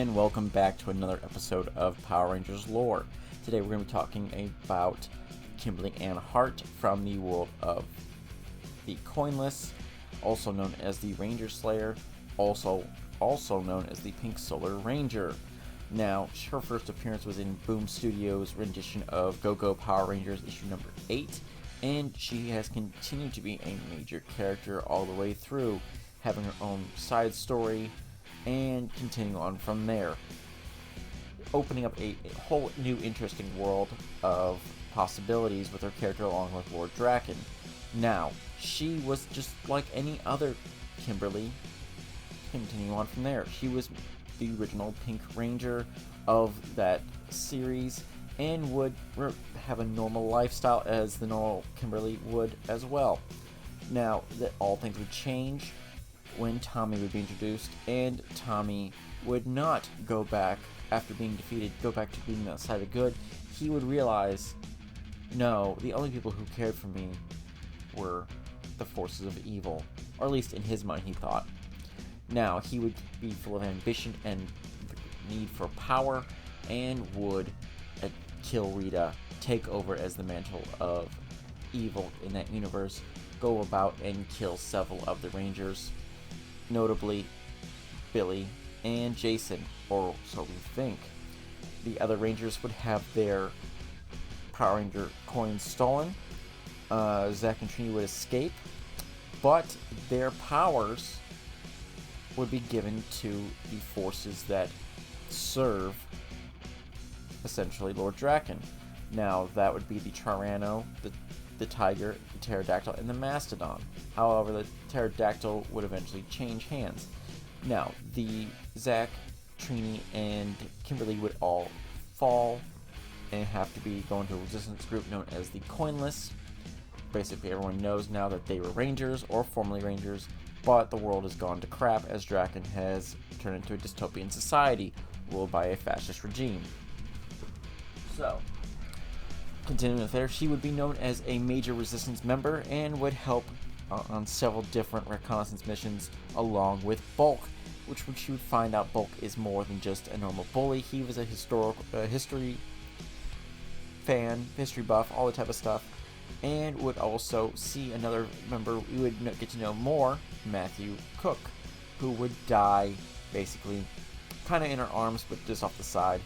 and welcome back to another episode of Power Rangers Lore. Today we're going to be talking about Kimberly Ann Hart from the world of the Coinless, also known as the Ranger Slayer, also known as the Pink Solar Ranger. Now, her first appearance was in Boom Studios' rendition of Go-Go Power Rangers issue number 8, and she has continued to be a major character all the way through, having her own side story and continuing on from there, opening up a whole new interesting world of possibilities with her character along with Lord Draken. Now, she was just like any other Kimberly. Continuing on from there, she was the original Pink Ranger of that series and would have a normal lifestyle as the normal Kimberly would as well. Now, that all things would change when Tommy would be introduced, and Tommy would not go back after being defeated, go back to being the side of good. He would realize, no, the only people who cared for me were the forces of evil, or at least in his mind he thought. Now, he would be full of ambition and the need for power, and would kill Rita, take over as the mantle of evil in that universe, go about and kill several of the Rangers, notably Billy and Jason, or so we think. The other Rangers would have their Power Ranger coins stolen. Zack and Trini would escape, but their powers would be given to the forces that serve, essentially, Lord Draken. Now, that would be the Tyranno, the Tiger, the Pterodactyl, and the Mastodon. However, the Pterodactyl would eventually change hands. Now, the Zack, Trini, and Kimberly would all fall and have to be going to a resistance group known as the Coinless. Basically, everyone knows now that they were Rangers, or formerly Rangers, but the world has gone to crap as Draken has turned into a dystopian society ruled by a fascist regime. So, continuing with there, she would be known as a major resistance member and would help on several different reconnaissance missions along with Bulk, which she would find out Bulk is more than just a normal bully. He was a history fan, history buff, all the type of stuff, and would also see another member we would get to know more, Matthew Cook, who would die basically kind of in her arms but just off the side,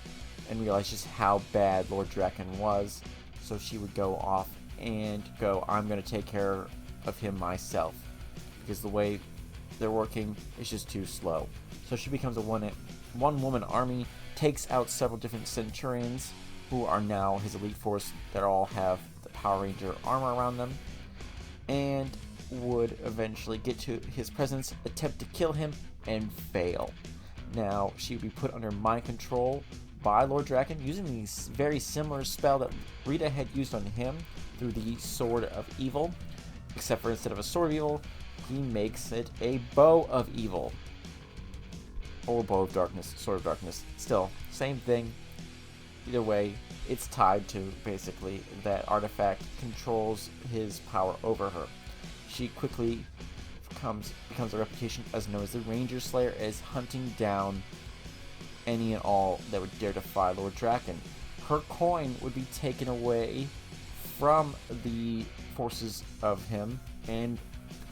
and realize just how bad Lord Draken was. So she would go off and go, I'm going to take care of him myself, because the way they're working is just too slow. So she becomes a one-woman army, takes out several different Centurions, who are now his elite force that all have the Power Ranger armor around them, and would eventually get to his presence, attempt to kill him, and fail. Now, she would be put under mind control by Lord Draken using the very similar spell that Rita had used on him through the Sword of Evil, except for instead of a Sword of Evil, he makes it a Bow of Evil. Or Bow of Darkness, Sword of Darkness. Still, same thing. Either way, it's tied to, basically, that artifact controls his power over her. She quickly becomes a reputation as known as the Ranger Slayer, as hunting down any and all that would dare defy Lord Draken. Her coin would be taken away from the forces of him and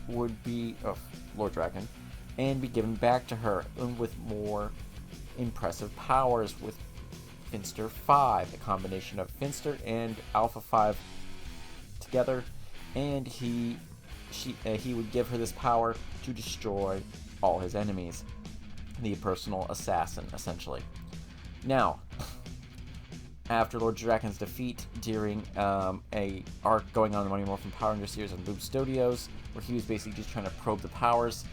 would be of Lord Draken, and be given back to her, and with more impressive powers with Finster 5, a combination of Finster and Alpha 5 together, and he would give her this power to destroy all his enemies. The personal assassin, essentially. Now, after Lord Draken's defeat during a arc going on in the Mighty Morphin Power Ranger series on Boom Studios, where he was basically just trying to probe the powers,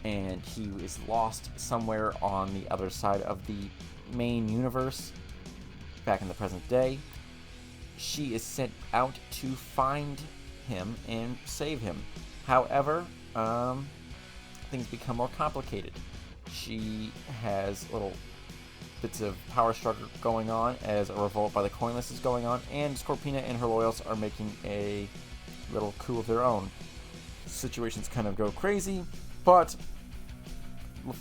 and he is lost somewhere on the other side of the main universe, back in the present day, she is sent out to find him and save him. However, things become more complicated. She has little bits of power struggle going on as a revolt by the Coinless is going on, and Scorpina and her loyals are making a little coup of their own. Situations kind of go crazy, but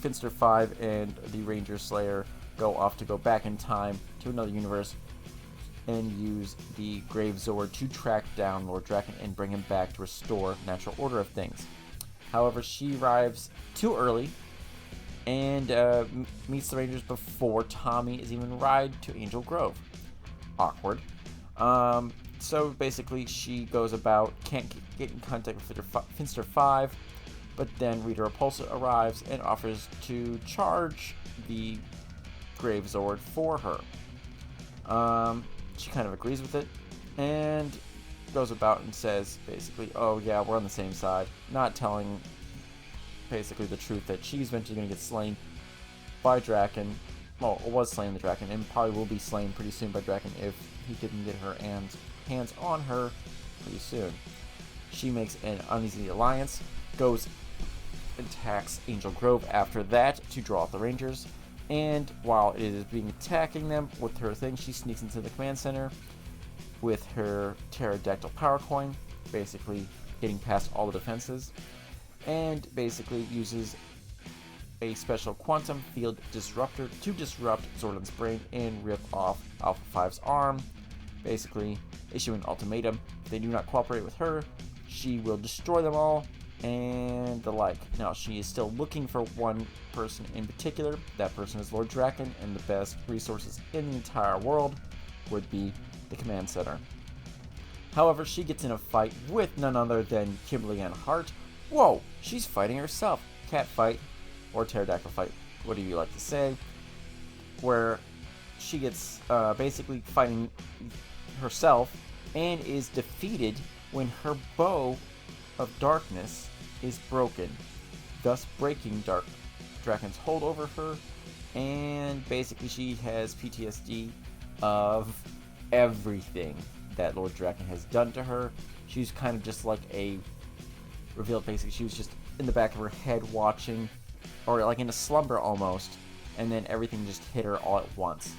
Finster 5 and the Ranger Slayer go back in time to another universe and use the Grave Zord to track down Lord Draken and bring him back to restore natural order of things. However, she arrives too early and meets the Rangers before Tommy is even arrived to Angel Grove. Awkward. So basically, she goes about, can't get in contact with Finster 5, but then Rita Repulsa arrives and offers to charge the Grave Zord for her. She kind of agrees with it and goes about and says basically, oh yeah, we're on the same side, not telling basically the truth that she's eventually going to get slain by Draken. Well, was slain the Draken and probably will be slain pretty soon by Draken if he didn't get her hands on her pretty soon. She makes an uneasy alliance, goes and attacks Angel Grove after that to draw out the Rangers. And while it is being attacking them with her thing, she sneaks into the command center with her pterodactyl power coin, basically getting past all the defenses, and basically uses a special quantum field disruptor to disrupt Zordon's brain and rip off Alpha 5's arm, basically issuing an ultimatum. If they do not cooperate with her, she will destroy them all, and the like. Now, she is still looking for one person in particular. That person is Lord Draken, and the best resources in the entire world would be the command center. However, she gets in a fight with none other than Kimberly Ann Hart. Whoa, she's fighting herself. Cat fight, or pterodactyl fight, what do you like to say, where she gets basically fighting herself and is defeated when her bow of darkness is broken, thus breaking Draken's hold over her, and basically she has PTSD of everything that Lord Draken has done to her. She's kind of just like revealed basically she was just in the back of her head watching, or like in a slumber almost, and then everything just hit her all at once.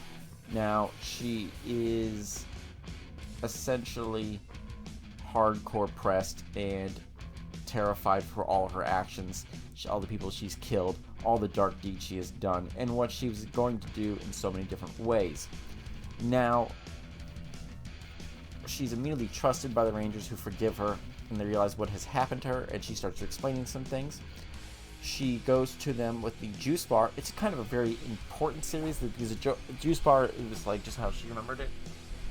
Now, she is essentially hardcore pressed and terrified for all of her actions, all the people she's killed, all the dark deeds she has done, and what she was going to do in so many different ways. Now, she's immediately trusted by the Rangers, who forgive her, and they realize what has happened to her, and she starts explaining some things. She goes to them with the juice bar. It's kind of a very important series because the juice bar, it was like just how she remembered it.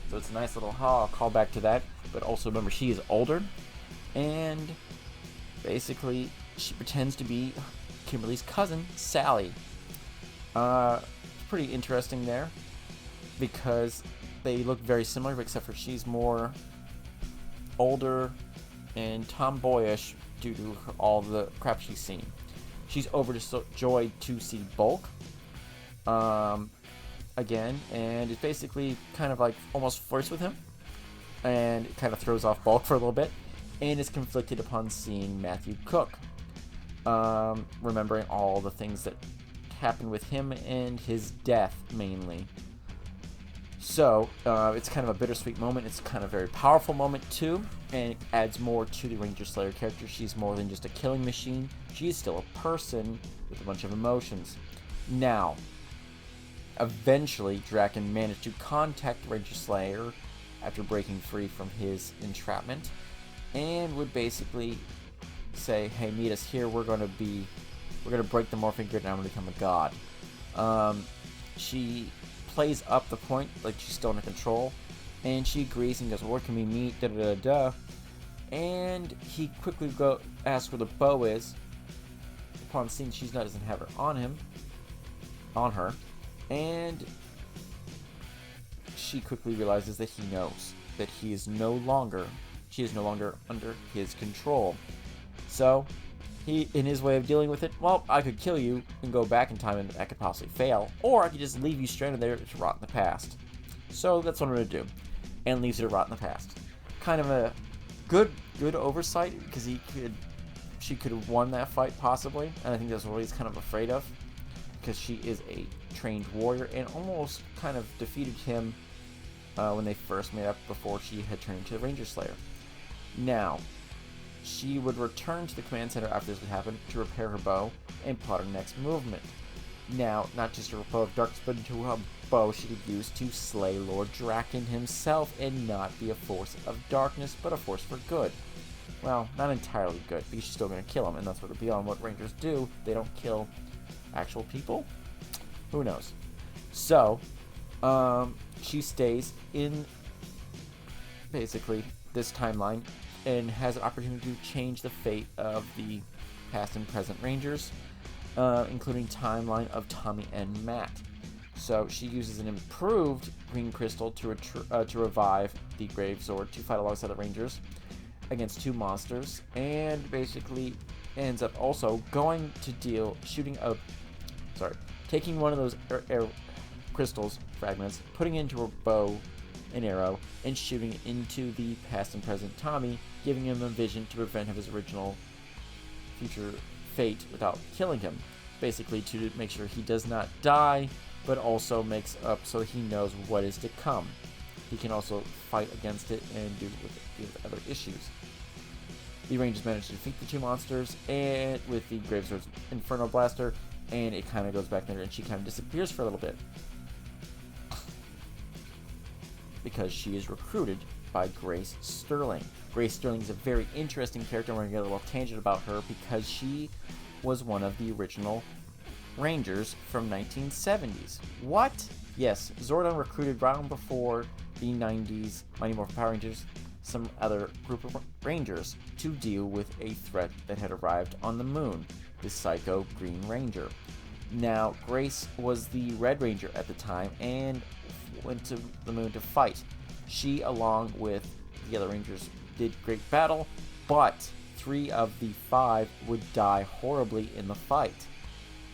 So it's a nice little call back to that. But also remember, she is older, and basically she pretends to be Kimberly's cousin, Sally. It's pretty interesting there because they look very similar, except for she's more older and tomboyish due to all the crap she's seen. She's overjoyed to see Bulk again, and is basically kind of like almost flirts with him, and it kind of throws off Bulk for a little bit, and is conflicted upon seeing Matthew Cook, remembering all the things that happened with him and his death mainly. So it's kind of a bittersweet moment. It's kind of a very powerful moment too, and it adds more to the Ranger Slayer character. She's more than just a killing machine. She is still a person with a bunch of emotions. Now, eventually, Draken managed to contact Ranger Slayer after breaking free from his entrapment, and would basically say, "Hey, meet us here. We're gonna break the morphing grid, and I'm gonna become a god." She plays up the point like she's still under control, and she agrees and goes, "Well, where can we meet?" Da da da da. And he quickly asks where the bow is. Upon seeing she doesn't have her on her, and she quickly realizes that he knows that she is no longer under his control. So he, in his way of dealing with it, well, I could kill you and go back in time, and I could possibly fail, or I could just leave you stranded there to rot in the past. So that's what I'm going to do, and leaves her to rot in the past. Kind of a good oversight, because she could have won that fight possibly, and I think that's what he's kind of afraid of, because she is a trained warrior and almost kind of defeated him when they first met up before she had turned into the Ranger Slayer. Now, she would return to the command center after this would happen to repair her bow and plot her next movement. Now, not just a bow of darkness, but into a bow she could use to slay Lord Draken himself and not be a force of darkness, but a force for good. Well, not entirely good, because she's still going to kill him, and that's what beyond what Rangers do. They don't kill actual people? Who knows? So, she stays in, basically, this timeline, and has an opportunity to change the fate of the past and present Rangers, including timeline of Tommy and Matt. So she uses an improved green crystal to revive the Gravesword to fight alongside the Rangers against two monsters, and basically ends up also going to taking one of those crystals fragments, putting it into a bow and arrow, and shooting it into the past and present Tommy, giving him a vision to prevent his original future fate without killing him. Basically to make sure he does not die, but also makes up so he knows what is to come. He can also fight against it and deal with other issues. The Rangers manage to defeat the two monsters and with the Gravesword's Inferno Blaster, and it kind of goes back there and she kind of disappears for a little bit. Because she is recruited by Grace Sterling. Grace Sterling is a very interesting character. We're going to get a little tangent about her because she was one of the original Rangers from 1970s. What? Yes, Zordon recruited round before the 90s Mighty Morphin Power Rangers some other group of Rangers to deal with a threat that had arrived on the moon, the Psycho Green Ranger. Now, Grace was the Red Ranger at the time and went to the moon to fight. She, along with the other Rangers, did great battle, but 3 of the 5 would die horribly in the fight.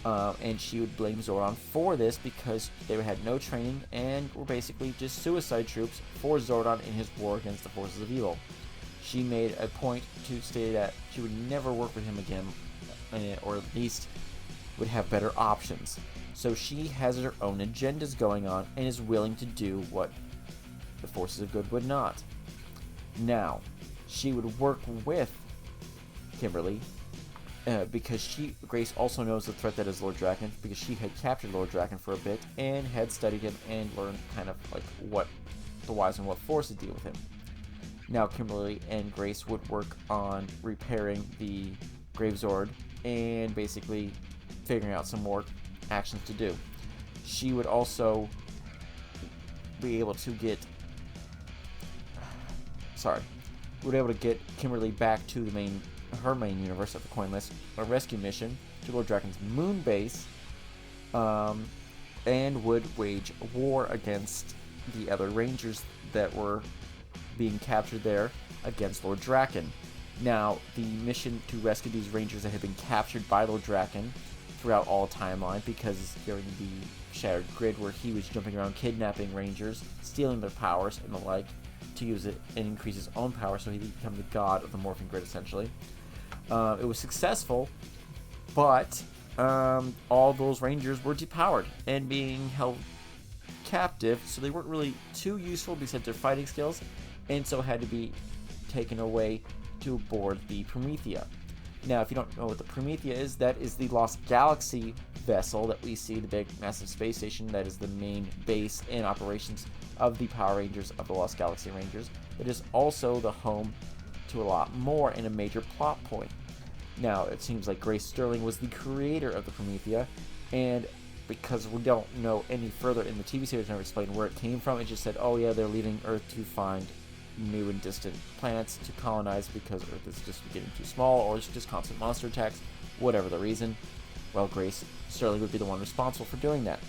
And she would blame Zordon for this because they had no training and were basically just suicide troops for Zordon in his war against the forces of evil. She made a point to say that she would never work with him again, or at least would have better options. So she has her own agendas going on and is willing to do what the forces of good would not. Now, she would work with Kimberly because Grace also knows the threat that is Lord Draken, because she had captured Lord Draken for a bit and had studied him and learned kind of like what the whys and what force to deal with him. Now Kimberly and Grace would work on repairing the Gravesword and basically figuring out some more actions to do. She would also be able to get Kimberly back to her main universe of the Coinless, a rescue mission to Lord Draken's moon base, and would wage war against the other Rangers that were being captured there against Lord Draken. Now, the mission to rescue these Rangers that had been captured by Lord Draken throughout all timeline, because during the Shattered Grid where he was jumping around kidnapping Rangers, stealing their powers and the like, to use it and increase his own power so he could become the god of the Morphing Grid, essentially. It was successful, but all those Rangers were depowered and being held captive, so they weren't really too useful besides their fighting skills, and so had to be taken away to board the Promethea. Now, if you don't know what the Promethea is, that is the Lost Galaxy vessel that we see, the big, massive space station that is the main base and operations of the Power Rangers of the Lost Galaxy Rangers. It is also the home to a lot more and a major plot point. Now, it seems like Grace Sterling was the creator of the Promethea, and because we don't know any further in the TV series, never explained where it came from. It just said, oh yeah, they're leaving Earth to find new and distant planets to colonize because Earth is just getting too small, or it's just constant monster attacks, whatever the reason. Well, Grace Sterling would be the one responsible for doing that.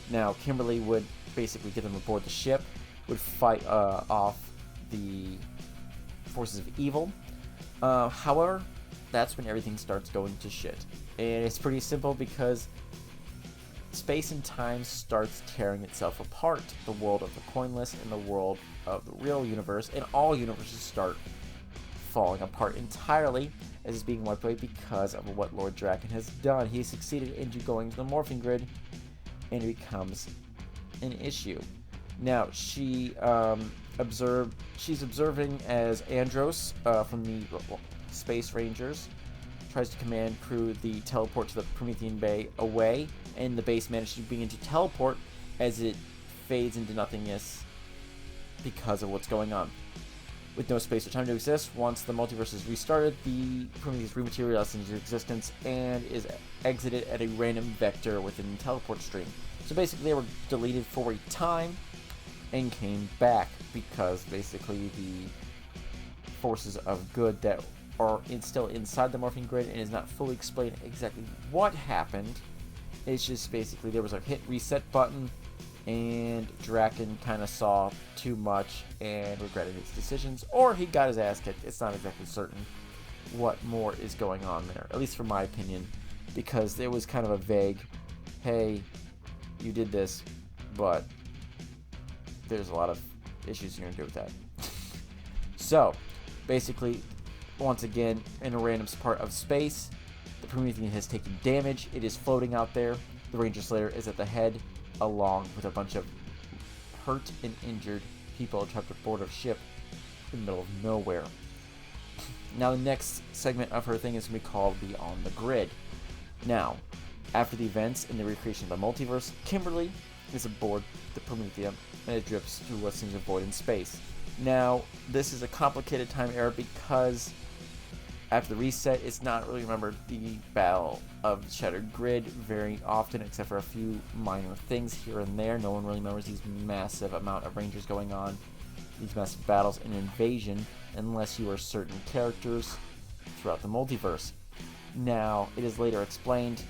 Now, Kimberly would basically get them aboard the ship, would fight off the forces of evil. However, that's when everything starts going to shit. And it's pretty simple because space and time starts tearing itself apart. The world of the Coinless and the world of the real universe, and all universes start falling apart entirely as it's being wiped away because of what Lord Draken has done. He succeeded into going to the Morphing Grid, and it becomes an issue. Now, she's observing as Andros from the Space Rangers, tries to command crew the teleport to the Promethean Bay away, and the base manages to begin to teleport as it fades into nothingness because of what's going on. With no space or time to exist, once the multiverse is restarted, the Prometheus rematerializes into existence and is exited at a random vector within the teleport stream. So basically they were deleted for a time and came back because basically the forces of good that are still inside the morphing grid, and is not fully explained exactly what happened. It's just basically there was a hit reset button, and Draken kind of saw too much and regretted his decisions, or he got his ass kicked. It's not exactly certain what more is going on there, at least from my opinion, because it was kind of a vague, hey, you did this, but there's a lot of issues you're going to do with that. So, basically, once again, in a random part of space, the Promethean has taken damage. It is floating out there. The Ranger Slayer is at the head, along with a bunch of hurt and injured people trapped aboard a ship in the middle of nowhere. Now, the next segment of her thing is going to be called Beyond the Grid. Now, after the events and the recreation of the multiverse, Kimberly is aboard the Promethean, and it drifts through what seems a void in space. Now, this is a complicated time era because after the reset, it's not really remembered the Battle of the Shattered Grid very often, except for a few minor things here and there. No one really remembers these massive amount of Rangers going on, these massive battles and invasion, unless you are certain characters throughout the multiverse. Now, it is later explained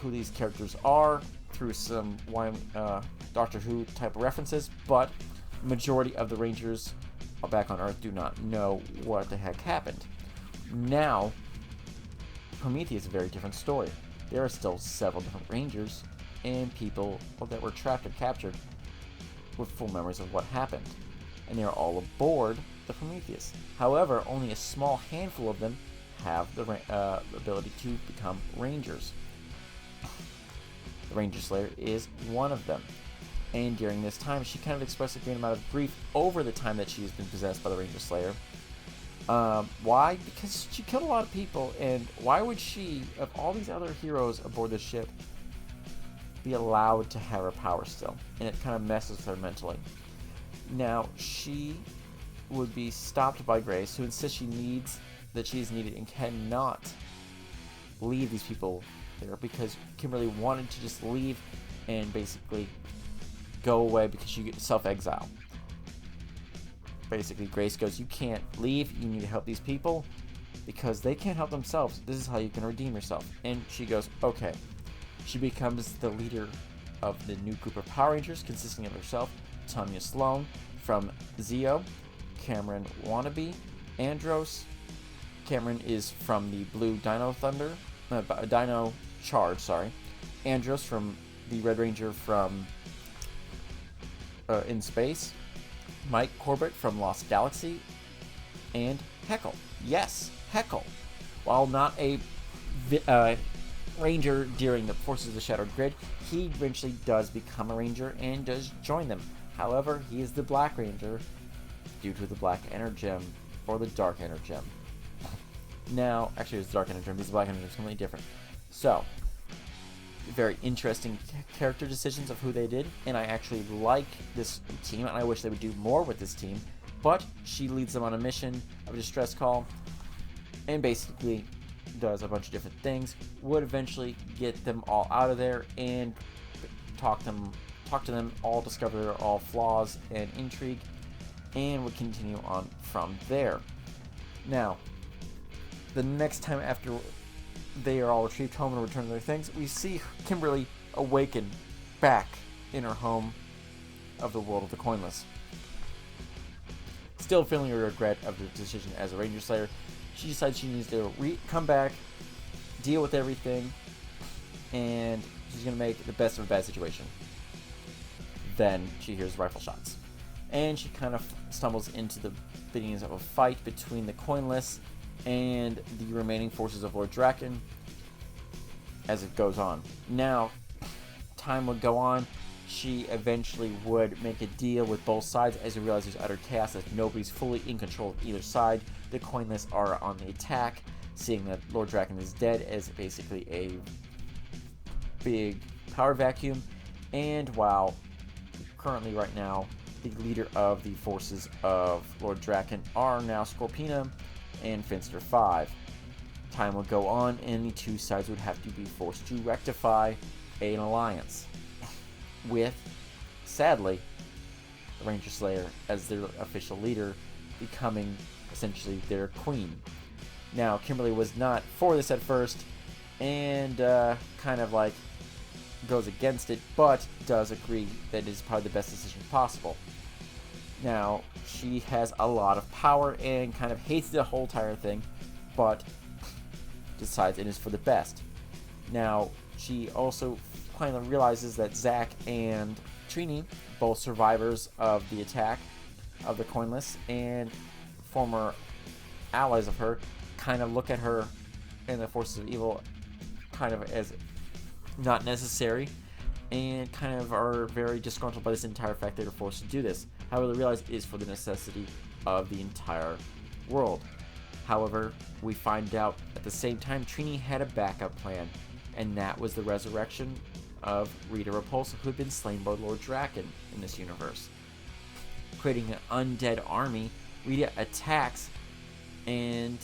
who these characters are through some Doctor Who type of references, but the majority of the Rangers back on Earth do not know what the heck happened. Now, Prometheus is a very different story. There are still several different Rangers and people that were trapped or captured with full memories of what happened, and they are all aboard the Prometheus. However, only a small handful of them have the ability to become Rangers. The Ranger Slayer is one of them. And during this time, she kind of expressed a great amount of grief over the time that she has been possessed by the Ranger Slayer. Why? Because she killed a lot of people, and why would she, of all these other heroes aboard the ship, be allowed to have her power still? And it kind of messes with her mentally. Now, she would be stopped by Grace, who insists she is needed and cannot leave these people there, because Kimberly wanted to just leave and basically go away because she gets self-exile. Basically, Grace goes, you can't leave, you need to help these people because they can't help themselves. This is how you can redeem yourself. And she goes, okay. She becomes the leader of the new group of Power Rangers, consisting of herself, Tanya Sloan, from Zeo, Cameron Wannabe, Andros. Cameron is from the Blue Dino Dino Charge, sorry. Andros from the Red Ranger from In Space. Mike Corbett from Lost Galaxy. And Heckle. Yes, Heckle. While not a Ranger during the Forces of the Shattered Grid, he eventually does become a Ranger and does join them. However, he is the Black Ranger due to the Black Energem, or the Dark Energem. Now, actually, it's Dark Energem, because the Black Energem is completely different. So, very interesting character decisions of who they did, and I actually like this team, and I wish they would do more with this team, but she leads them on a mission of a distress call, and basically does a bunch of different things, would eventually get them all out of there, and talk to them, all discover their all flaws and intrigue, and would continue on from there. Now, the next time after they are all retrieved home and return to their things, we see Kimberly awaken back in her home of the world of the Coinless. Still feeling a regret of the decision as a Ranger Slayer, she decides she needs to come back, deal with everything, and she's going to make the best of a bad situation. Then she hears rifle shots, and she kind of stumbles into the beginnings of a fight between the Coinless and the remaining forces of Lord Draken as it goes on. Now, time would go on. She eventually would make a deal with both sides as you realize there's utter chaos, as nobody's fully in control of either side. The Coinless are on the attack, seeing that Lord Draken is dead as basically a big power vacuum. And while currently right now the leader of the forces of Lord Draken are now Scorpina and Finster 5. Time would go on and the two sides would have to be forced to rectify an alliance with, sadly, the Ranger Slayer as their official leader becoming essentially their queen. Now, Kimberly was not for this at first and kind of like goes against it, but does agree that it is probably the best decision possible. Now, she has a lot of power and kind of hates the whole entire thing, but decides it is for the best. Now, she also finally realizes that Zack and Trini, both survivors of the attack of the Coinless and former allies of her, kind of look at her and the forces of evil kind of as not necessary, and kind of are very disgruntled by this entire fact that they're forced to do this. However, they realize it is for the necessity of the entire world. However, we find out at the same time Trini had a backup plan, and that was the resurrection of Rita Repulsa, who had been slain by Lord Draken in this universe. Creating an undead army, Rita attacks, and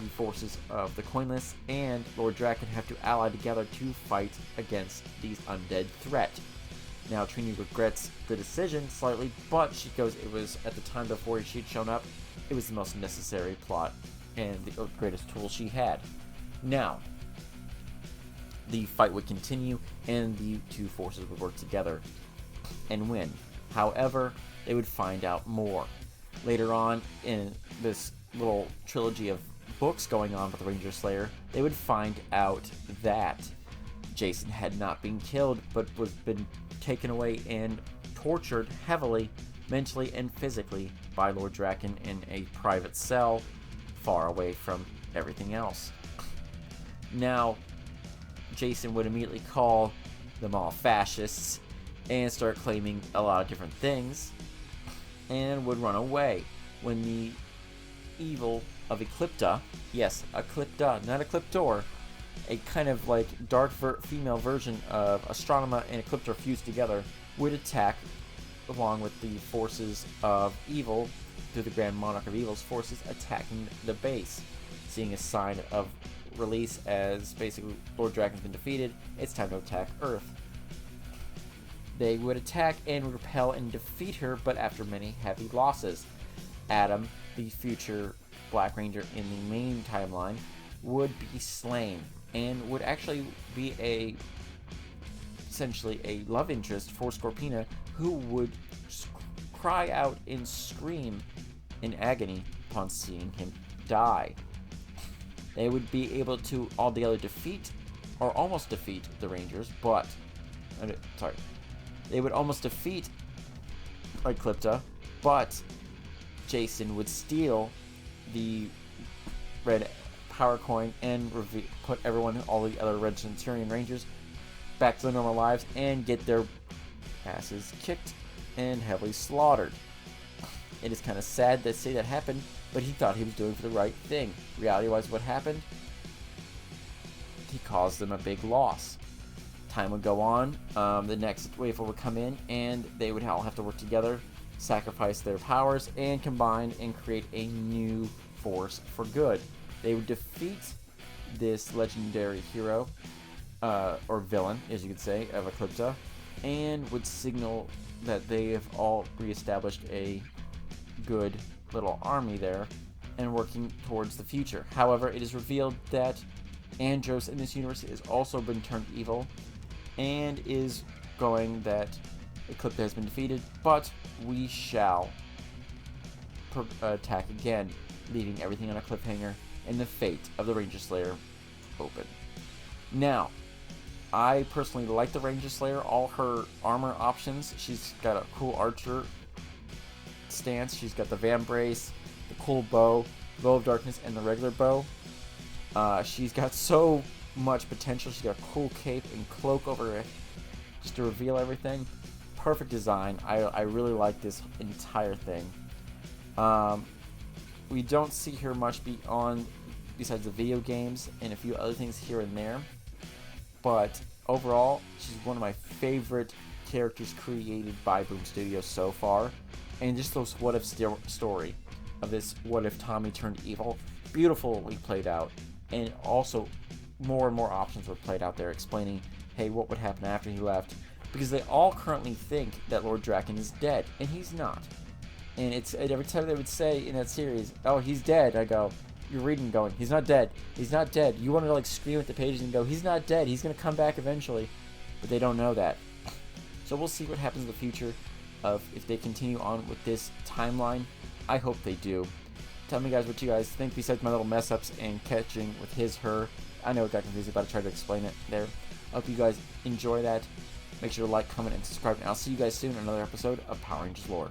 the forces of the Coinless and Lord Draken have to ally together to fight against these undead threat. Now, Trini regrets the decision slightly, but she goes, it was at the time before she'd shown up, it was the most necessary plot and the greatest tool she had. Now, the fight would continue and the two forces would work together and win. However, they would find out more. Later on in this little trilogy of books going on with the Ranger Slayer, they would find out that Jason had not been killed, but was been taken away and tortured heavily, mentally and physically, by Lord Draken in a private cell far away from everything else. Now, Jason would immediately call them all fascists and start claiming a lot of different things and would run away when the evil of Eclipta, yes, Eclipta, not Ecliptor, a kind of like dark female version of Astronema and Ecliptor fused together, would attack along with the forces of evil through the Grand Monarch of Evil's forces attacking the base. Seeing a sign of release as basically Lord Draken's been defeated, it's time to attack Earth. They would attack and repel and defeat her, but after many heavy losses. Adam, the future Black Ranger in the main timeline, would be slain and would actually be essentially a love interest for Scorpina, who would cry out and scream in agony upon seeing him die. They would be able to altogether defeat, or almost defeat, the Rangers, but they would almost defeat Eclipta, but Jason would steal the red power coin and put everyone, all the other Red Centurion Rangers, back to their normal lives and get their asses kicked and heavily slaughtered. It is kind of sad to say that happened, but he thought he was doing for the right thing. Reality-wise, what happened? He caused them a big loss. Time would go on, the next wave would come in, and they would all have to work together, sacrifice their powers, and combine and create a new force for good. They would defeat this legendary hero, or villain, as you could say, of Eclipta, and would signal that they have all reestablished a good little army there and working towards the future. However, it is revealed that Andros in this universe has also been turned evil and is going that Eclipta has been defeated, but we shall attack again, leaving everything on a cliffhanger and the fate of the Ranger Slayer open. Now, I personally like the Ranger Slayer, all her armor options. She's got a cool archer stance. She's got the vambrace, the cool bow of darkness, and the regular bow. She's got so much potential. She's got a cool cape and cloak over it just to reveal everything. Perfect design. I really like this entire thing. We don't see her much beyond besides the video games and a few other things here and there. But overall, she's one of my favorite characters created by Boom Studios so far. And just those what if story of this what if Tommy turned evil, beautifully played out. And also, more and more options were played out there explaining, hey, what would happen after he left. Because they all currently think that Lord Draken is dead, and he's not. And every time they would say in that series, oh, he's dead, I go, you're reading going, he's not dead, he's not dead. You want to like scream at the pages and go, he's not dead, he's going to come back eventually. But they don't know that. So we'll see what happens in the future of if they continue on with this timeline. I hope they do. Tell me guys what you guys think besides my little mess ups and catching with his, her. I know it got confusing, but I tried to explain it there. I hope you guys enjoy that. Make sure to like, comment, and subscribe, and I'll see you guys soon in another episode of Power Rangers Lore.